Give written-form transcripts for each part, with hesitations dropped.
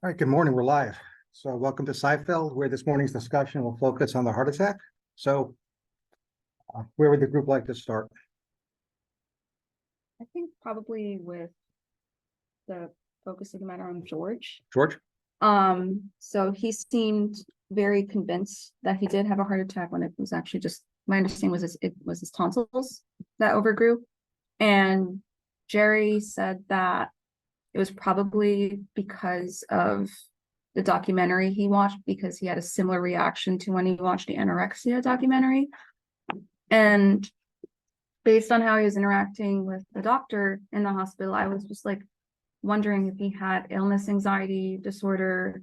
All right, good morning. We're live. So welcome to Psyfeld, where this morning's discussion will focus on the heart attack. So where would the group like to start? I think probably with the focus of the matter on George. George? So he seemed very convinced that he did have a heart attack when it was actually just, my understanding was it was his tonsils that overgrew. And Jerry said that it was probably because of the documentary he watched, because he had a similar reaction to when he watched the anorexia documentary. And based on how he was interacting with the doctor in the hospital, I was just like wondering if he had illness anxiety disorder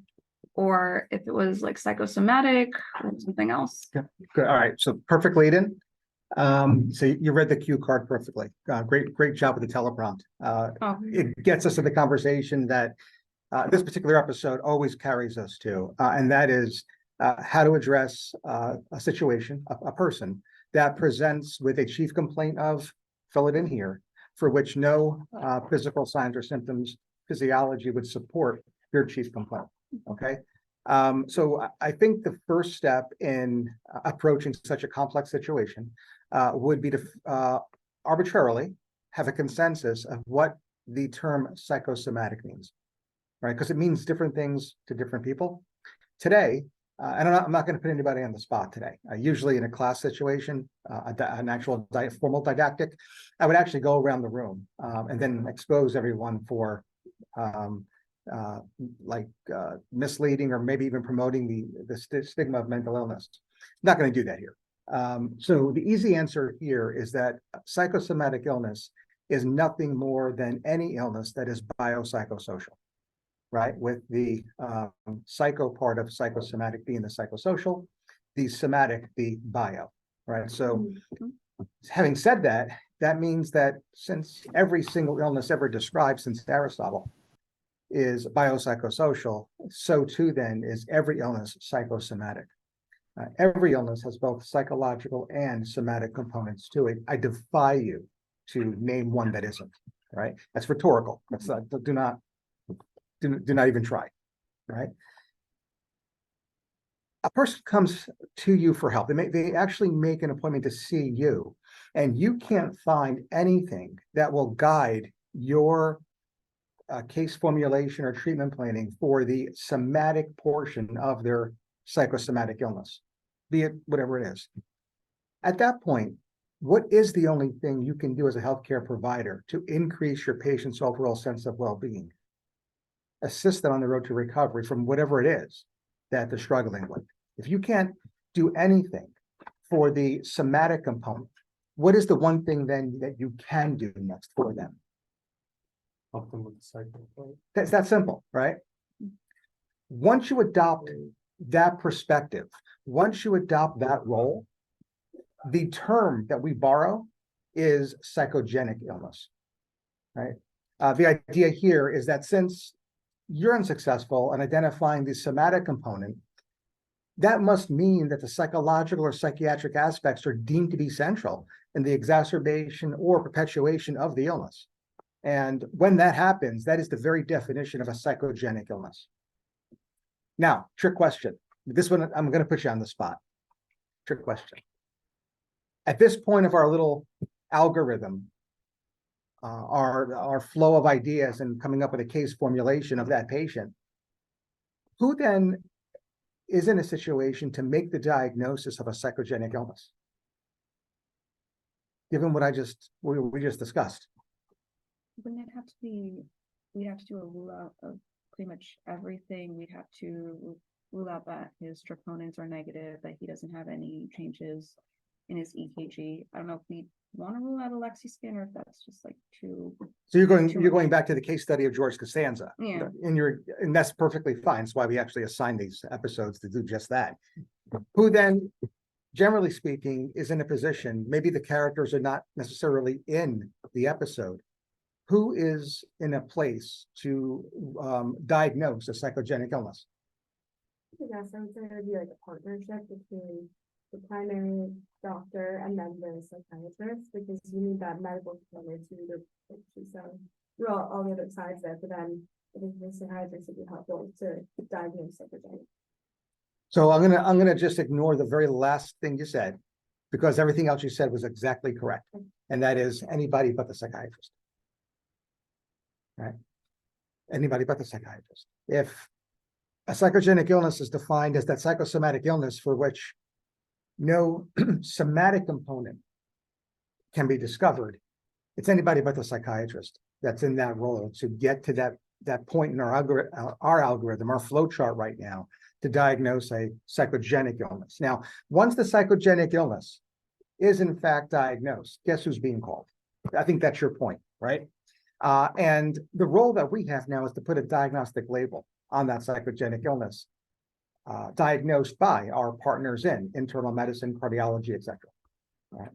or if it was like psychosomatic or something else. Yeah, good. All right. So perfect lead in. So you read the cue card perfectly. Great job with the teleprompt. It gets us to the conversation that this particular episode always carries us to, and that is how to address a situation, a person that presents with a chief complaint of, fill it in here, for which no physical signs or symptoms, physiology would support your chief complaint. Okay. So I think the first step in approaching such a complex situation would be to arbitrarily have a consensus of what the term psychosomatic means, right? Because it means different things to different people. Today, and I'm not going to put anybody on the spot today. Usually in a class situation, an actual formal didactic, I would actually go around the room and then expose everyone for misleading or maybe even promoting the stigma of mental illness. Not going to do that here. So the easy answer here is that psychosomatic illness is nothing more than any illness that is biopsychosocial, right? With the psycho part of psychosomatic being the psychosocial, the somatic, the bio, right? So having said that, that means that since every single illness ever described since Aristotle is biopsychosocial, so too then is every illness psychosomatic. Every illness has both psychological and somatic components to it. I defy you to name one that isn't, right? That's rhetorical. That's do not even try, right? A person comes to you for help. They actually make an appointment to see you, and you can't find anything that will guide your case formulation or treatment planning for the somatic portion of their psychosomatic illness, be it whatever it is. At that point, what is the only thing you can do as a healthcare provider to increase your patient's overall sense of well-being? Assist them on the road to recovery from whatever it is that they're struggling with. If you can't do anything for the somatic component, what is the one thing then that you can do next for them? Help them with the cycle. That's that simple, right? Once you adopt that perspective, once you adopt that role, the term that we borrow is psychogenic illness, right? The idea here is that since you're unsuccessful in identifying the somatic component, that must mean that the psychological or psychiatric aspects are deemed to be central in the exacerbation or perpetuation of the illness. And when that happens, that is the very definition of a psychogenic illness. Now, trick question. This one, I'm going to put you on the spot. Trick question. At this point of our little algorithm, our flow of ideas and coming up with a case formulation of that patient, who then is in a situation to make the diagnosis of a psychogenic illness, given what we just discussed? Wouldn't it have to be, we'd have to do a rule out of pretty much everything. We'd have to rule out that his troponins are negative, that he doesn't have any changes in his EKG. I don't know if we want to rule out a Lexi scan or if that's just like too. So you're going back to the case study of George Costanza, Yeah. And that's perfectly fine. That's why we actually assign these episodes to do just that. Who then, generally speaking, is in a position, maybe the characters are not necessarily in the episode, who is in a place to diagnose a psychogenic illness? Yes, I would say it would be like a partnership between the primary doctor and then the psychiatrist, because you need that medical component to the so you're all the other sides there, but then I think the psychiatrist would be helpful to diagnose psychogenic. So I'm gonna just ignore the very last thing you said, because everything else you said was exactly correct, and that is anybody but the psychiatrist. Right? Anybody but the psychiatrist. If a psychogenic illness is defined as that psychosomatic illness for which no somatic component can be discovered, it's anybody but the psychiatrist that's in that role to get to that point in our algorithm, our flow chart right now, to diagnose a psychogenic illness. Now, once the psychogenic illness is in fact diagnosed, guess who's being called? I think that's your point, right? And the role that we have now is to put a diagnostic label on that psychogenic illness, diagnosed by our partners in internal medicine, cardiology, etc. Right.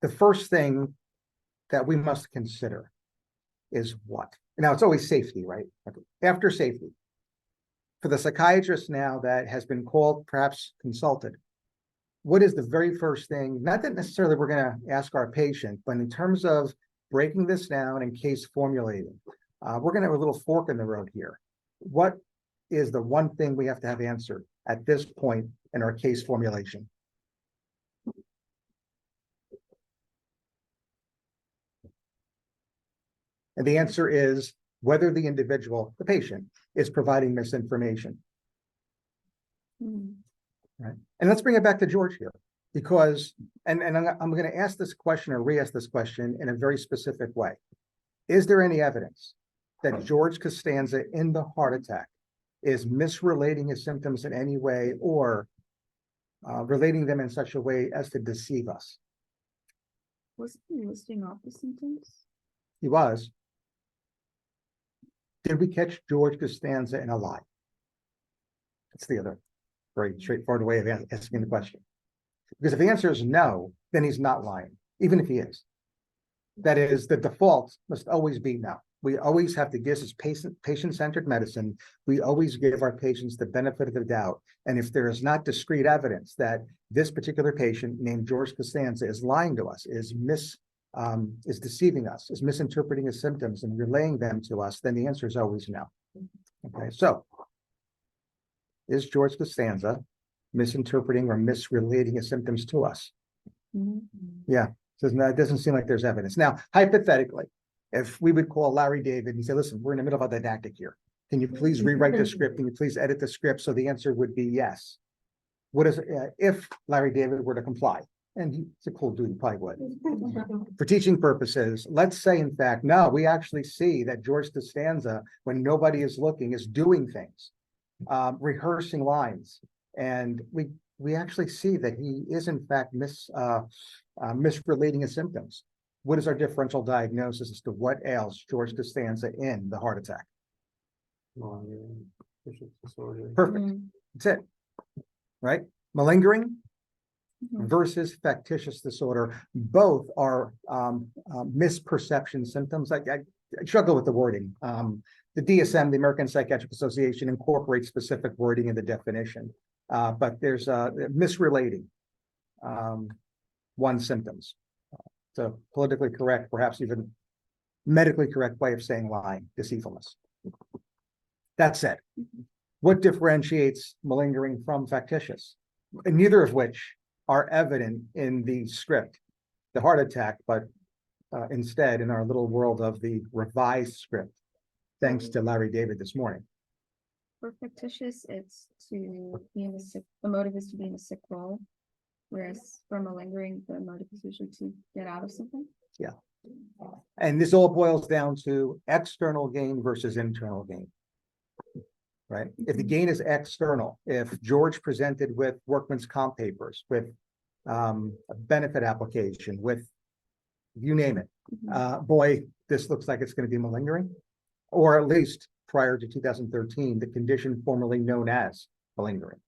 The first thing that we must consider is what? Now, it's always safety, right? After safety, for the psychiatrist now that has been called, perhaps consulted, what is the very first thing, not that necessarily we're going to ask our patient, but in terms of breaking this down and case formulating, we're going to have a little fork in the road here. What is the one thing we have to have answered at this point in our case formulation? And the answer is whether the individual, the patient, is providing misinformation. Right. And let's bring it back to George here, because, and I'm going to ask this question or re-ask this question in a very specific way. Is there any evidence that George Costanza in the heart attack is misrelating his symptoms in any way or relating them in such a way as to deceive us? Wasn't he listing off the symptoms? He was. Did we catch George Costanza in a lie? That's the other very straightforward way of asking the question. Because if the answer is no, then he's not lying, even if he is. That is, the default must always be no. We always have to give this patient-centered medicine. We always give our patients the benefit of the doubt. And if there is not discrete evidence that this particular patient named George Costanza is lying to us, is deceiving us, is misinterpreting his symptoms and relaying them to us, then the answer is always no. Okay, so is George Costanza misinterpreting or misrelating his symptoms to us? Yeah, so it doesn't seem like there's evidence. Now, hypothetically, if we would call Larry David and say, listen, we're in the middle of a didactic here. Can you please rewrite the script? Can you please edit the script? So the answer would be yes. What is if Larry David were to comply? And he's a cool dude, he probably would. For teaching purposes, let's say, in fact, no, we actually see that George Costanza, when nobody is looking, is doing things, rehearsing lines. And we actually see that he is, in fact, misrelating his symptoms. What is our differential diagnosis as to what ails George Costanza in the heart attack? Perfect. That's it. Right? Malingering versus factitious disorder. Both are misperception symptoms. I struggle with the wording. The DSM, the American Psychiatric Association, incorporates specific wording in the definition, but there's misrelating one's symptoms. It's a politically correct, perhaps even medically correct way of saying lying, deceitfulness. That said, what differentiates malingering from factitious? And neither of which are evident in the script, the heart attack, but instead in our little world of the revised script, thanks to Larry David this morning. For factitious, it's to be in a sick, the motive is to be in a sick role. Whereas for malingering, the motive is usually to get out of something. Yeah. And this all boils down to external gain versus internal gain. Right? If the gain is external, if George presented with workman's comp papers, with a benefit application, with you name it, boy, this looks like it's going to be malingering, or at least prior to 2013, the condition formerly known as malingering.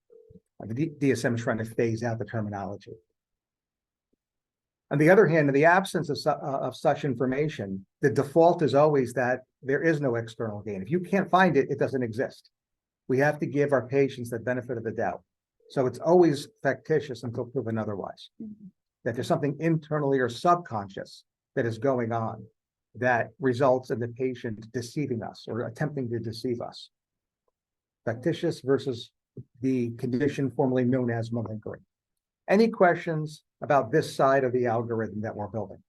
The DSM is trying to phase out the terminology. On the other hand, in the absence of such information, the default is always that there is no external gain. If you can't find it, it doesn't exist. We have to give our patients the benefit of the doubt. So it's always factitious until proven otherwise. That there's something internally or subconscious that is going on. that results in the patient deceiving us or attempting to deceive us. Factitious versus the condition formerly known as malingering. Any questions about this side of the algorithm that we're building?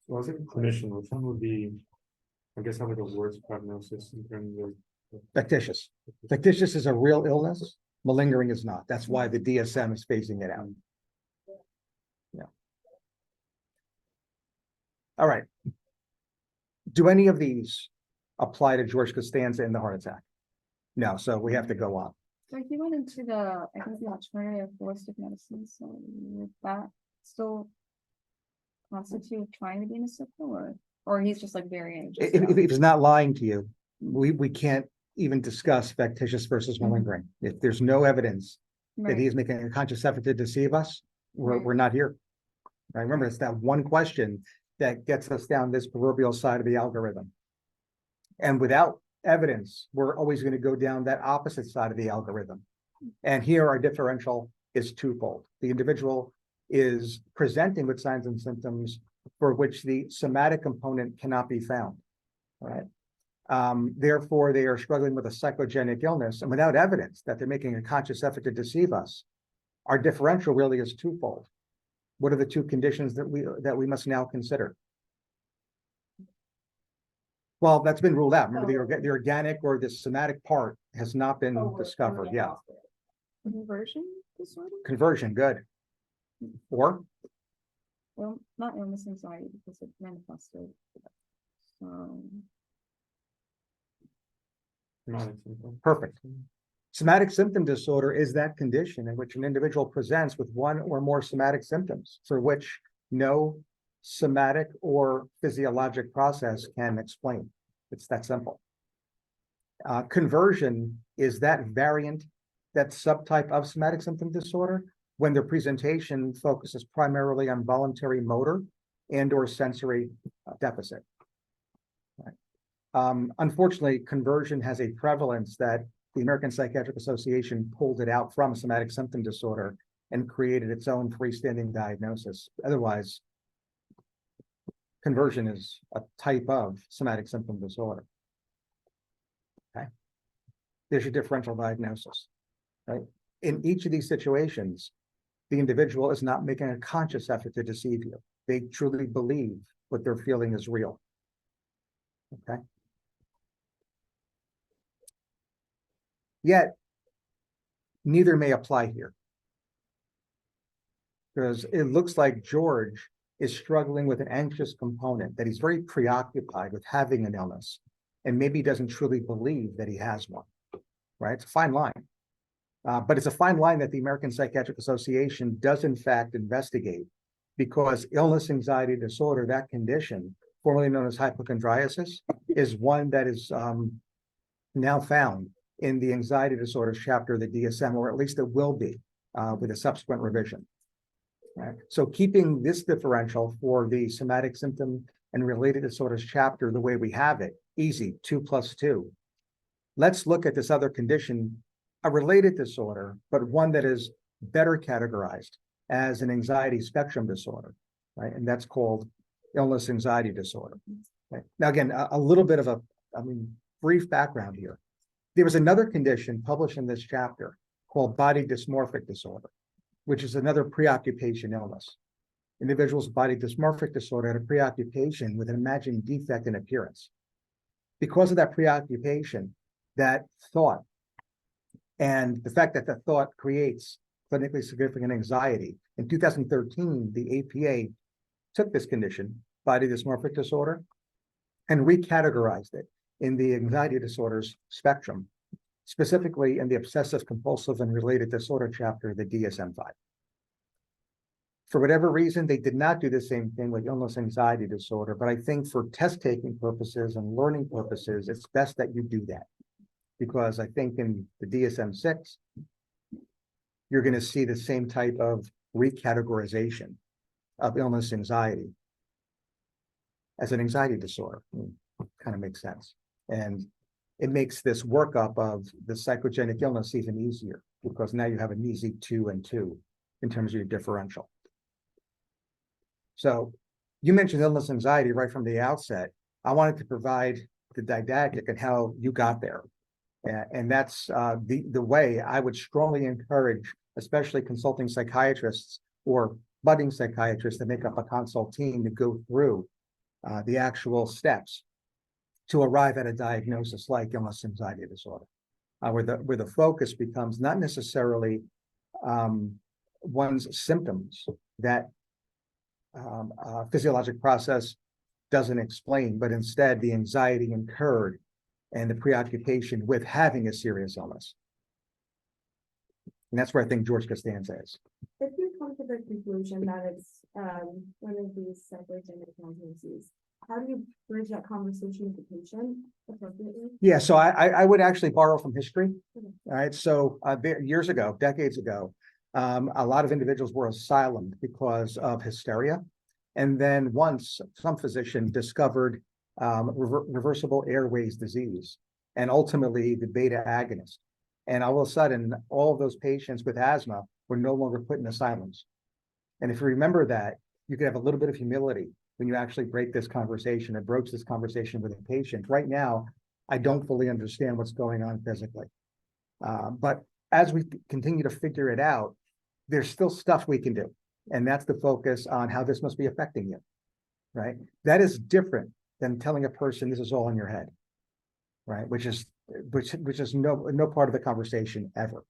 So as a clinician, which one would be, I guess, have like a worse prognosis in terms of. Factitious. Factitious is a real illness. Malingering is not. That's why the DSM is phasing it out. Yeah. All right. Do any of these apply to George Costanza in the heart attack? No, so we have to go on. So he went into the, I think the alternative holistic medicine, so would that still constitute trying to be in a circle, or he's just like very anxious? If he's not lying to you, we can't even discuss factitious versus malingering. If there's no evidence that Right. he is making a conscious effort to deceive us, we're not here. Right? Remember, it's that one question that gets us down this proverbial side of the algorithm. And without evidence, we're always going to go down that opposite side of the algorithm. And here our differential is twofold. The individual is presenting with signs and symptoms for which the somatic component cannot be found. All right. Therefore, they are struggling with a psychogenic illness, and without evidence that they're making a conscious effort to deceive us, our differential really is twofold. What are the two conditions that we must now consider? Well, that's been ruled out. Remember, the organic or the somatic part has not been discovered. Yeah. Conversion disorder? Conversion, good. Or Well, not illness anxiety because it manifested. So, perfect. Somatic symptom disorder is that condition in which an individual presents with one or more somatic symptoms for which no somatic or physiologic process can explain. It's that simple. Conversion is that variant, that subtype of somatic symptom disorder when their presentation focuses primarily on voluntary motor and or sensory deficit. Right. Unfortunately, conversion has a prevalence that the American Psychiatric Association pulled it out from somatic symptom disorder and created its own freestanding diagnosis. Otherwise, conversion is a type of somatic symptom disorder. Okay. There's your differential diagnosis, right? In each of these situations, the individual is not making a conscious effort to deceive you. They truly believe what they're feeling is real. Okay. Yet, neither may apply here. Because it looks like George is struggling with an anxious component, that he's very preoccupied with having an illness, and maybe doesn't truly believe that he has one, right? It's a fine line. But it's a fine line that the American Psychiatric Association does in fact investigate, because illness anxiety disorder, that condition, formerly known as hypochondriasis, is one that is now found in the anxiety disorders chapter of the DSM, or at least it will be with a subsequent revision. Right. So keeping this differential for the somatic symptom and related disorders chapter the way we have it, easy, 2 + 2. Let's look at this other condition, a related disorder, but one that is better categorized as an anxiety spectrum disorder, right? And that's called illness anxiety disorder. Okay. Now, again, a little bit of brief background here. There was another condition published in this chapter called body dysmorphic disorder, which is another preoccupation illness. Individuals with body dysmorphic disorder had a preoccupation with an imagined defect in appearance. Because of that preoccupation, that thought, and the fact that the thought creates clinically significant anxiety, in 2013, the APA took this condition, body dysmorphic disorder, and recategorized it in the anxiety disorders spectrum, specifically in the obsessive compulsive and related disorder chapter, the DSM-5. For whatever reason, they did not do the same thing with illness anxiety disorder, but I think for test taking purposes and learning purposes, it's best that you do that. Because I think in the DSM-6, you're going to see the same type of recategorization of illness anxiety as an anxiety disorder. Kind of makes sense. And it makes this workup of the psychogenic illness even easier, because now you have an easy 2 and 2 in terms of your differential. So you mentioned illness anxiety right from the outset. I wanted to provide the didactic and how you got there. And that's the way I would strongly encourage, especially consulting psychiatrists or budding psychiatrists that make up a consult team to go through the actual steps to arrive at a diagnosis like illness anxiety disorder, where the focus becomes not necessarily one's symptoms that physiologic process doesn't explain, but instead the anxiety incurred and the preoccupation with having a serious illness. And that's where I think George Costanza is. If you come to the conclusion that it's one of these psychogenic diagnoses, how do you bridge that conversation with the patient appropriately? Yeah, so I would actually borrow from history. All right, so years ago, decades ago, a lot of individuals were asylum because of hysteria. And then once some physician discovered reversible airways disease and ultimately the beta agonist. And all of a sudden, all of those patients with asthma were no longer put in asylums. And if you remember that, you could have a little bit of humility when you actually break this conversation and broach this conversation with a patient. Right now, I don't fully understand what's going on physically. But as we continue to figure it out, there's still stuff we can do. And that's the focus on how this must be affecting you, right? That is different than telling a person this is all in your head, right? Which is no part of the conversation ever,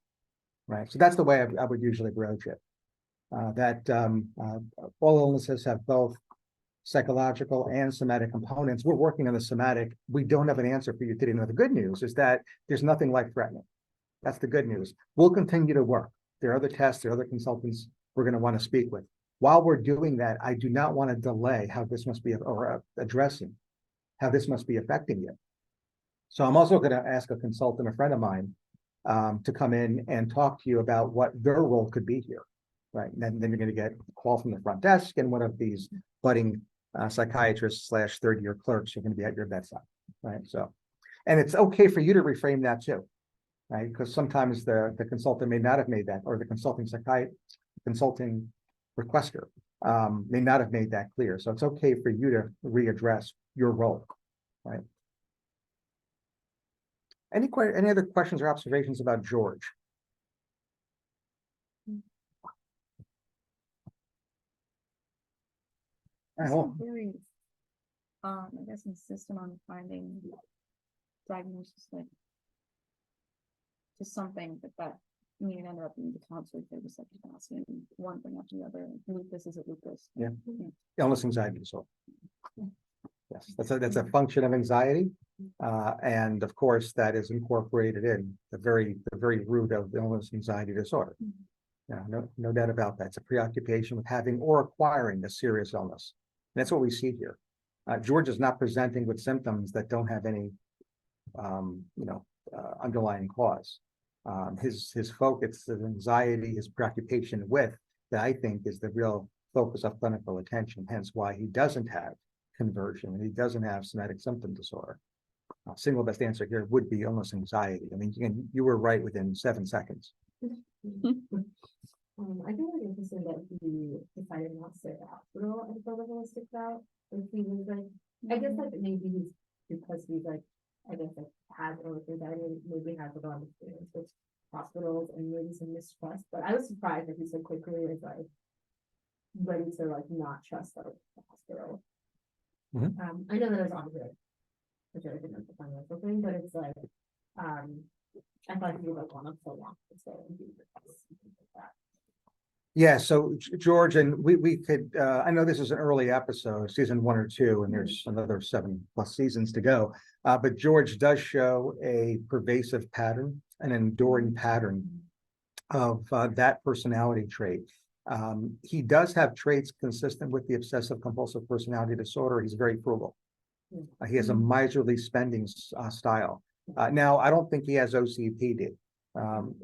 right? So that's the way I would usually broach it. All illnesses have both psychological and somatic components. We're working on the somatic. We don't have an answer for you today. Now, the good news is that there's nothing life-threatening. That's the good news. We'll continue to work. There are other tests, there are other consultants we're going to want to speak with. While we're doing that, I do not want to delay how this must be, or addressing how this must be affecting you. So I'm also going to ask a consultant, a friend of mine, to come in and talk to you about what their role could be here, right? And then you're going to get a call from the front desk, and one of these budding psychiatrists / third-year clerks are going to be at your bedside, right? So, and it's okay for you to reframe that too, right? Because sometimes the consultant may not have made that, or the consulting requester may not have made that clear. So it's okay for you to readdress your role, right? Any other questions or observations about George? Very, I guess, insistent on finding diagnosis, like just something that you end up in the tonsil receptor calcium, one thing after the other. Lupus is a lupus. Yeah. Illness anxiety disorder. Yes, that's a function of anxiety, and of course that is incorporated in the very root of illness anxiety disorder. Yeah, no doubt about that. It's a preoccupation with having or acquiring a serious illness. And that's what we see here. George is not presenting with symptoms that don't have any, underlying cause. His focus, his anxiety, his preoccupation with that I think is the real focus of clinical attention. Hence why he doesn't have conversion and he doesn't have somatic symptom disorder. Single best answer here would be illness anxiety. I mean, you were right within 7 seconds. I think it's interesting that he decided not to stay at the hospital and felt like he sticks out. And he was like, I guess like maybe he's because he's like, I guess like has illness anxiety, maybe has a lot of experience with hospitals and maybe some mistrust. But I was surprised that he so quickly is like ready to like not trust the hospital. I know that it's on here, which I didn't know the financial thing, but it's like I thought he was like one of so long to stay and do that. Yeah, so George, and we could, I know this is an early episode, season 1 or 2, and there's another 7+ seasons to go. But George does show a pervasive pattern, an enduring pattern of that personality trait. He does have traits consistent with the obsessive compulsive personality disorder. He's very frugal. He has a miserly spending style. Now, I don't think he has OCPD.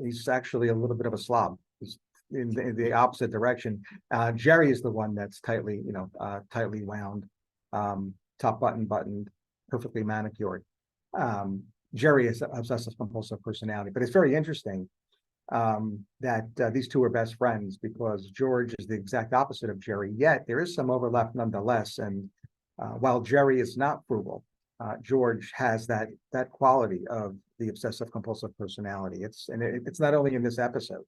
He's actually a little bit of a slob. He's in the opposite direction. Jerry is the one that's tightly wound, top buttoned, perfectly manicured. Jerry is obsessive compulsive personality, but it's very interesting that these two are best friends because George is the exact opposite of Jerry, yet there is some overlap nonetheless. And while Jerry is not frugal, George has that quality of the obsessive compulsive personality. It's not only in this episode,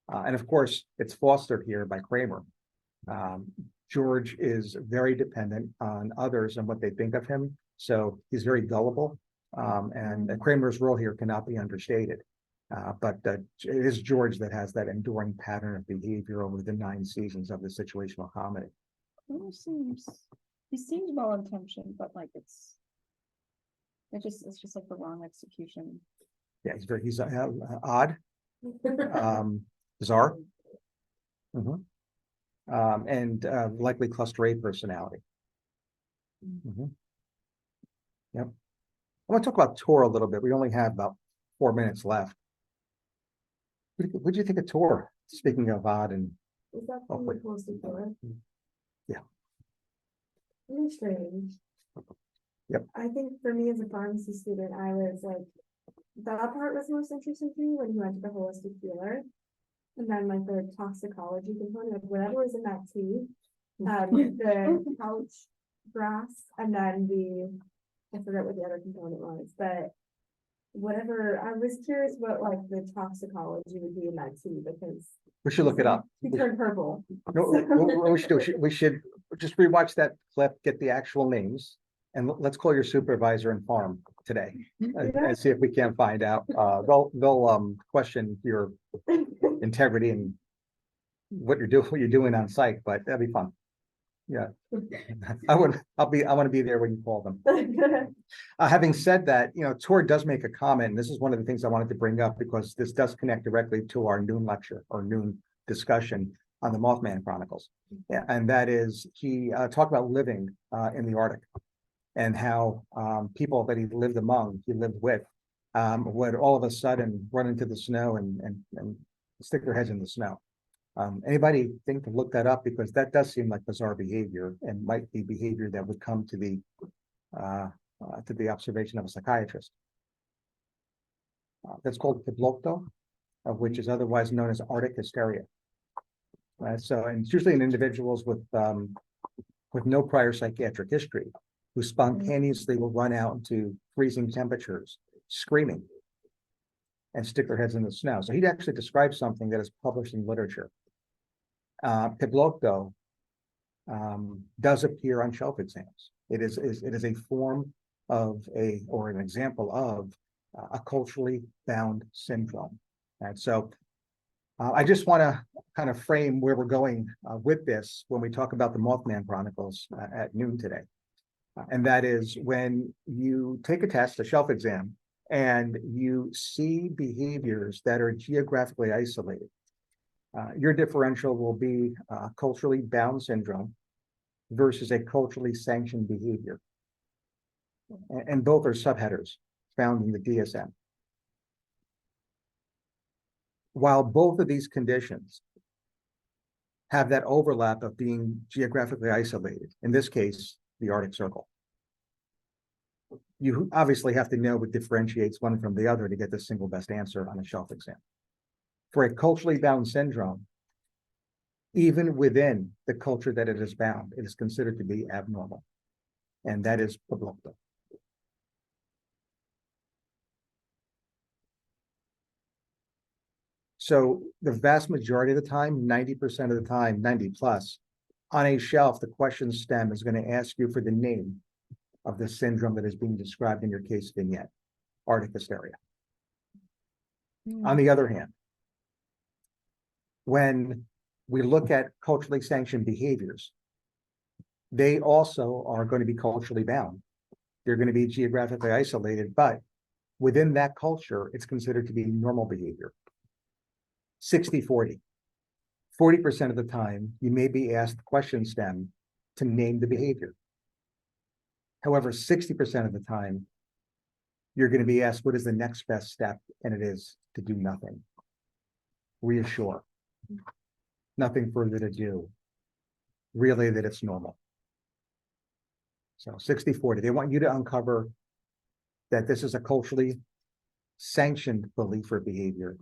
and of course it's fostered here by Kramer. George is very dependent on others and what they think of him, so he's very gullible. And Kramer's role here cannot be understated. But it is George that has that enduring pattern of behavior over the 9 seasons of the situational comedy. He seems well intentioned, but like it's just like the wrong execution. Yeah, he's odd, bizarre, and likely cluster A personality. Yep. I want to talk about Tor a little bit. We only have about 4 minutes left. What do you think of Tor? Speaking of odd and Is that the most important? Yeah. Really strange. Yep. I think for me as a pharmacy student, I was like, that part was most interesting to me when he went to the holistic healer. And then like the toxicology component of whatever was in that tea, the couch grass, and then I forget what the other component was, but whatever, I was curious what like the toxicology would be in that tea because we should look it up. he turned purple. No, what we should do, we should just rewatch that clip, get the actual names, and let's call your supervisor and farm today and see if we can't find out. They'll question your integrity and what you're doing on site, but that'd be fun. Yeah, I want to be there when you call them. Having said that, Tor does make a comment, and this is one of the things I wanted to bring up because this does connect directly to our noon lecture or noon discussion on the Mothman Chronicles. Yeah, and that is he talked about living in the Arctic and how people that he lived with, would all of a sudden run into the snow and stick their heads in the snow. Anybody think to look that up because that does seem like bizarre behavior and might be behavior that would come to the observation of a psychiatrist. That's called piblokto, which is otherwise known as Arctic hysteria. And it's usually in individuals with no prior psychiatric history who spontaneously will run out into freezing temperatures, screaming, and stick their heads in the snow. So he'd actually describe something that is published in literature. Piblokto does appear on shelf exams. It is a form of or an example of a culturally bound syndrome. And so I just want to kind of frame where we're going with this when we talk about the Mothman Chronicles at noon today. And that is when you take a test, a shelf exam, and you see behaviors that are geographically isolated. Your differential will be culturally bound syndrome versus a culturally sanctioned behavior. And both are subheaders found in the DSM. While both of these conditions have that overlap of being geographically isolated, in this case, the Arctic Circle, you obviously have to know what differentiates one from the other to get the single best answer on a shelf exam. For a culturally bound syndrome, even within the culture that it is bound, it is considered to be abnormal. And that is piblokto. So the vast majority of the time, 90% of the time, 90 plus, on a shelf, the question stem is going to ask you for the name of the syndrome that is being described in your case vignette, Arctic hysteria. On the other hand, when we look at culturally sanctioned behaviors, they also are going to be culturally bound. They're going to be geographically isolated, but within that culture, it's considered to be normal behavior. 60-40. 40% of the time, you may be asked the question stem to name the behavior. However, 60% of the time, you're going to be asked what is the next best step, and it is to do nothing. Reassure. Nothing further to do. Relay that it's normal. So 60-40. They want you to uncover that this is a culturally sanctioned belief or behavior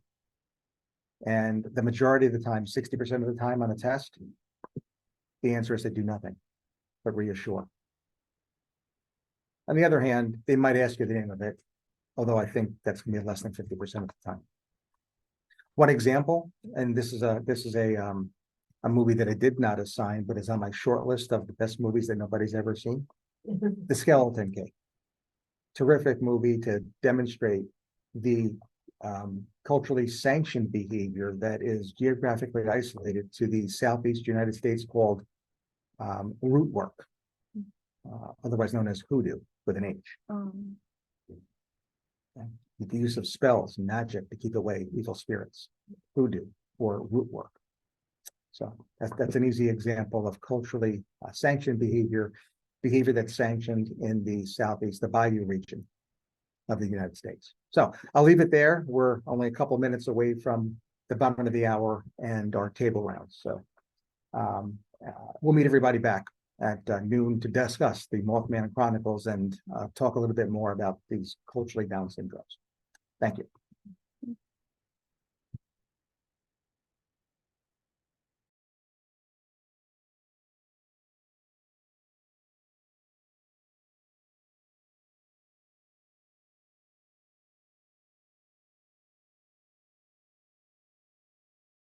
And the majority of the time, 60% of the time on a test, the answer is to do nothing, but reassure. On the other hand, they might ask you the name of it, although I think that's gonna be less than 50% of the time. One example, and this is a movie that I did not assign, but is on my short list of the best movies that nobody's ever seen. The Skeleton Key. Terrific movie to demonstrate the culturally sanctioned behavior that is geographically isolated to the Southeast United States called root work, otherwise known as hoodoo with an H. The use of spells and magic to keep away evil spirits, hoodoo or root work. So that's an easy example of culturally sanctioned behavior that's sanctioned in the Southeast, the Bayou region of the United States. So I'll leave it there. We're only a couple minutes away from the bottom of the hour and our table rounds. So we'll meet everybody back at noon to discuss the Mothman Chronicles and talk a little bit more about these culturally down syndromes. Thank you.